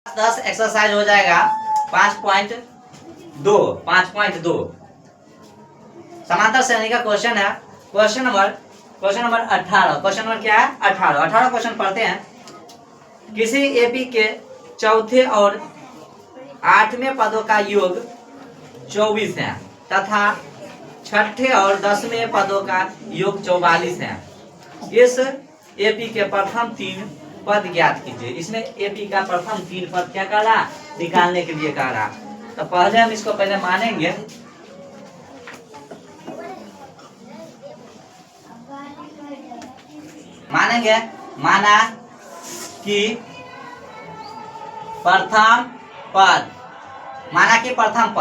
10 exercise हो जाएगा 5.2 समांतर श्रेणी का क्वेश्चन है। Question number 18। क्वेश्चन नंबर क्या है? 18 क्वेश्चन पढ़ते हैं। किसी एपी के चौथे और 8वें पदों का योग 24 है तथा छठे और 10वें पदों का योग 44 है। इस एपी के प्रथम 3 पद ज्ञात कीजिए। इसमें एपी का प्रथम 3 पद क्या कर रहा? निकालने के लिए कह रहा। तो पहले हम इसको मानेंगे। माना कि प्रथम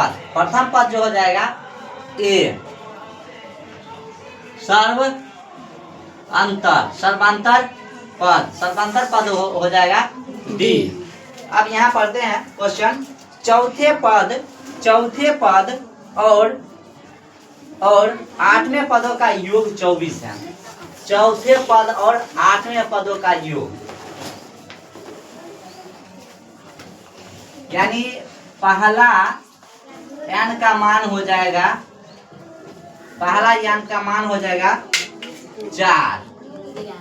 पद जो हो जाएगा ए सर्वांतर पद हो जाएगा डी। अब यहाँ पढ़ते हैं क्वेश्चन। चौथे पद और 8वें पदों का योग 24 है। चौथे पद और 8वें पदों का योग यानी पहला n का मान हो जाएगा 4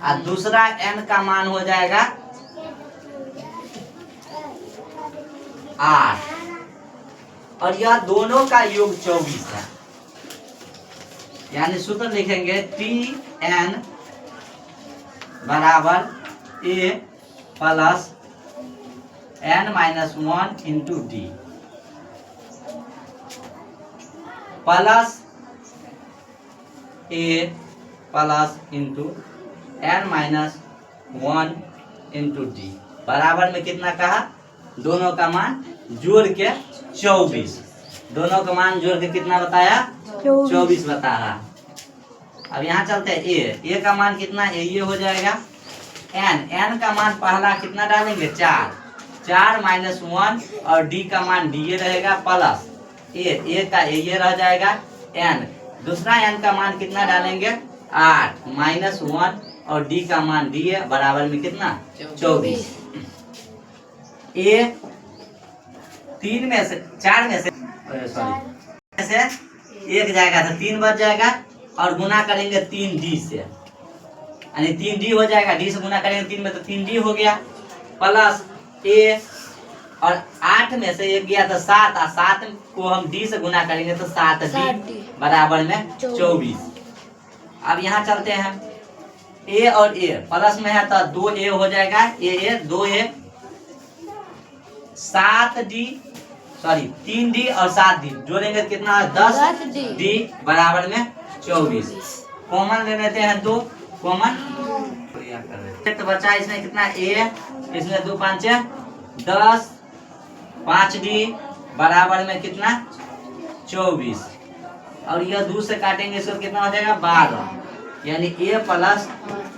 और दूसरा n का मान हो जाएगा 8 और यह दोनों का योग 24 है। यानी सूत्र लिखेंगे Tn बराबर a plus n-1 into D plus a plus into n-1 into D बराबर में कितना कहा? दोनों का मान जोड़ के 24। दोनों का मान जोड़ के कितना बताया? 24 बता रहा। अब यहाँ चलते हैं ए का मान कितना? ये हो जाएगा n का मान पहला कितना डालेंगे? 4 माइनस 1 और डी का मान डी रहेगा प्लस ए का ये रह जाएगा n। दूसरा n का मान कितना डालेंगे? 8 माइनस 1 और डी का मान डी है बराबर में कितना? 24। ए 4 में से एक जाएगा तो 3 बच जाएगा और गुना करेंगे 3d से, यानी 3d हो जाएगा। डी से गुना करेंगे 3 में तो 3d हो गया प्लस ए और 8 में से एक गया तो 7 और 7 को हम डी से गुना करेंगे तो 7d बराबर में 24। अब यहाँ चलते हैं ए और ए प्लस में है तो 2a हो जाएगा। ए 2a 3d और 7d जोड़ेंगे कितना? 10d बराबर में 24। कॉमन ले लेते हैं 2 कॉमन तो बचा इसमें कितना? a इसमें 2 5 10 5d बराबर में कितना? 24 और यह 2 से काटेंगे इसको कितना हो जाएगा? 12 यानी a प्लस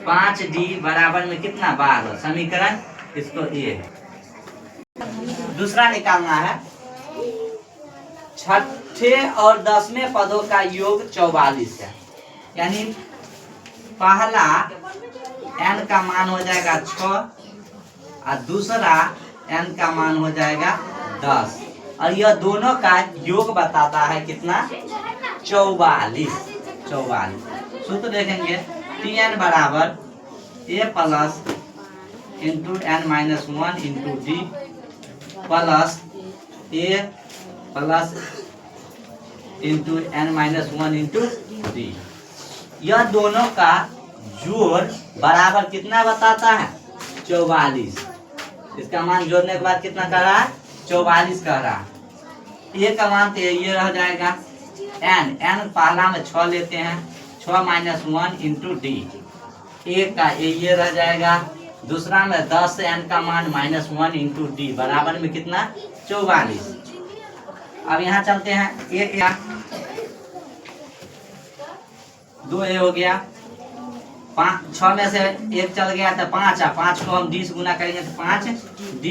5d बराबर में कितना? 12 समीकरण इसको ये दूसरा निकालना है। छठे और 10वें पदों का योग 44 है। यानी पहला n का मान हो जाएगा 6 और दूसरा n का मान हो जाएगा 10 और यह दोनों का योग बताता है कितना? 44। सूत्र देखेंगे Tn बराबर a plus into n-1 into D plus a plus into n-1 into D. यह दोनों का जोड़ बराबर कितना बताता है? 44। इसका मान जोड़ने के बाद कितना कर रहा है? 44 कर रहा है। a का मान तो ये रह जाएगा n पहला में 6 लेते हैं 6 माइनस 1 इंटू डी। a का ये रह जाएगा। दूसरा में 10 n का मान -1 इंटू डी बराबर में कितना? 44। अब यहाँ चलते हैं 2a हो गया 6 में से एक चल गया तो 5 को हम डी से गुना करेंगे तो 5d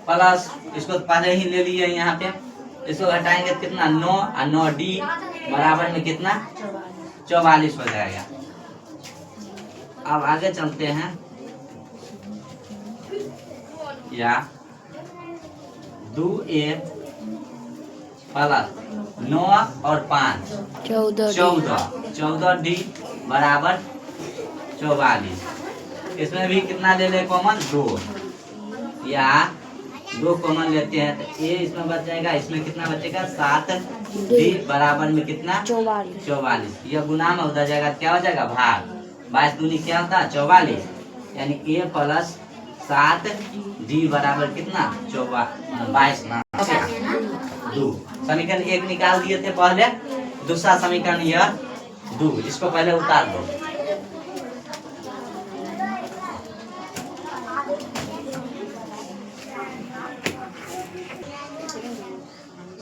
प्लस इसको पहले ही ले लिए यहाँ पे। इसको घटाएंगे तो कितना? 9 और 9d बराबर में कितना? 44 हो जाएगा। अब आगे चलते हैं या 2a प्लस 9 और 5 14d बराबर 44। इसमें भी कितना ले ले कॉमन 2 या 2 कॉमन लेते हैं तो a इसमें बच जाएगा, इसमें कितना बचेगा 7d बराबर में कितना 44। यह गुना में उधर जाएगा क्या हो जाएगा भाग, 22 दूनी क्या होता है 44, यानी a प्लस 7d बराबर कितना 22 ना 2। समीकरण 1 निकाल दिए थे पहले, दूसरा समीकरण यह 2, इसको पहले उतार दो।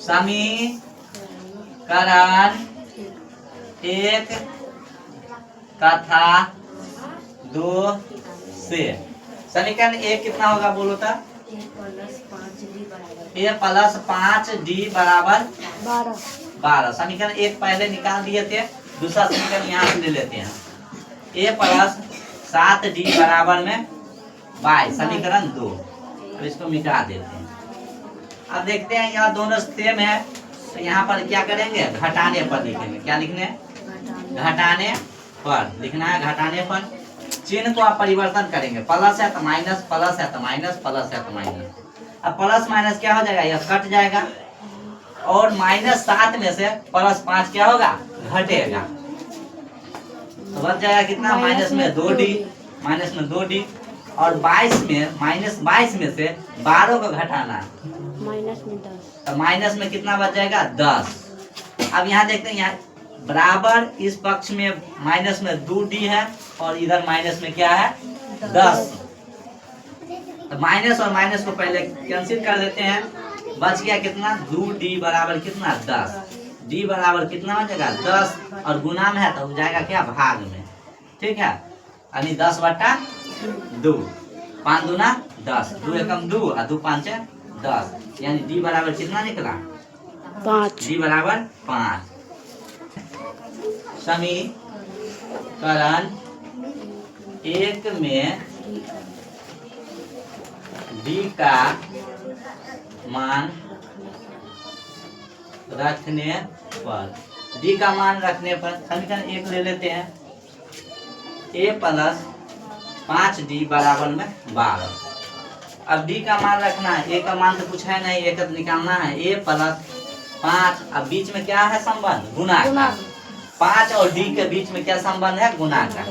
समीकरण 1 तथा 2 से समीकरण 1 कितना होगा बोलो तो, a प्लस 5d बराबर 12। समीकरण 1 पहले निकाल दिए थे, दूसरा समीकरण यहाँ से ले लेते हैं। a प्लस 7d बराबर में 22 समीकरण 2। अब इसको मिटा देते हैं। अब देखते हैं यहाँ दोनों सेम है तो यहाँ पर क्या करेंगे घटाने पर लिखेंगे। क्या लिखने, घटाने पर लिखना है। घटाने पर चिन्ह को आप परिवर्तन करेंगे, प्लस है तो माइनस, प्लस है तो माइनस, प्लस है तो माइनस। अब प्लस माइनस क्या हो जाएगा, यह कट जाएगा और -7 में से +5 क्या होगा घटेगा, तो बच जाएगा कितना माइनस में 2d, और 22 में -22 में से 12 को घटाना तो माइनस में कितना बच जाएगा 10। अब यहाँ देखते हैं यहाँ बराबर इस पक्ष में माइनस में 2d है और इधर माइनस में क्या है 10। तो माइनस और माइनस को पहले कैंसिल कर देते हैं, बच गया कितना 2d बराबर कितना 10। d बराबर कितना हो जाएगा 10 और गुना में है तो हो जाएगा क्या भाग में, ठीक है, यानी 10/2। 5 दूना 10, 2 एकम 2 और 2 5 10, यानी d बराबर कितना निकला 5। d बराबर 5। समीकरण 1 में d का मान रखने पर, d का मान रखने पर समीकरण 1 ले लेते हैं। a प्लस 5d बराबर में 12। अब d का मान रखना है, a का मान तो कुछ है नहीं, एक निकालना है। a प्लस 5, अब बीच में क्या है संबंध गुना का, 5 और d के बीच में क्या संबंध है गुना का,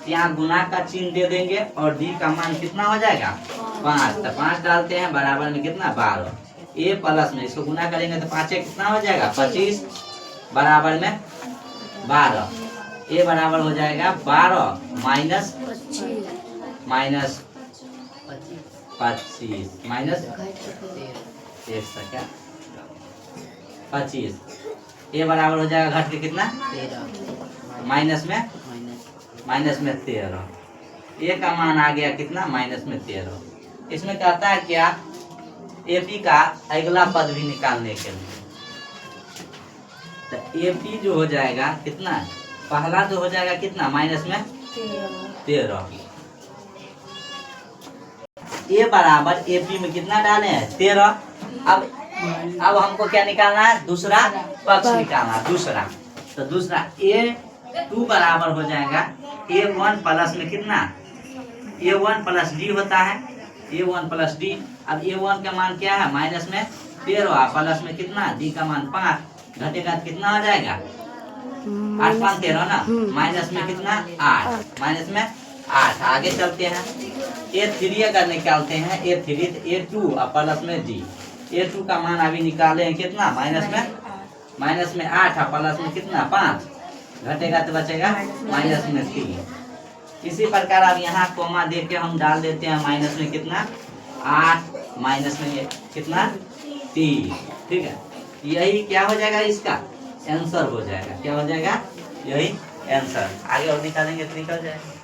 यहाँ गुना का चिन्ह दे देंगे और d का मान कितना हो जाएगा 5, तो 5 डालते हैं बराबर में कितना 12। a प्लस में इसको गुना करेंगे तो 5 कितना हो जाएगा 25 बराबर में 12। a बराबर हो जाएगा 12 माइनस 25 माइनस 25। a बराबर हो जाएगा घट के कितना 13 माइनस में 13। a का मान आ गया कितना -13। इसमें कहता है क्या AP का अगला पद भी निकालने के लिए, तो AP जो हो जाएगा कितना, पहला जो हो जाएगा कितना -13। a बराबर AP में कितना डाले हैं 13। अब हमको क्या निकालना है, दूसरा पक्ष निकालना है। तो दूसरा a2 बराबर हो जाएगा a1 प्लस में कितना a1 प्लस d होता है, a1 प्लस d। अब a1 का मान क्या है माइनस में 13 प्लस में कितना d का मान 5, घटेगा कितना हो जाएगा 8 5 13 ना, माइनस में कितना 8, माइनस में 8। आगे चलते हैं, a3 अगर निकालते हैं a3 तो a2 और प्लस में d। a2 का मान अभी निकाले हैं कितना माइनस में 8 और प्लस में कितना 5, घटेगा तो बचेगा माइनस में 3। इसी प्रकार अब यहाँ कोमा दे के हम डाल देते हैं माइनस में कितना 8 माइनस में कितना 3, ठीक है। यही क्या हो जाएगा इसका आंसर हो जाएगा, क्या हो जाएगा यही आंसर। आगे और निकालेंगे तो निकल जाएगा।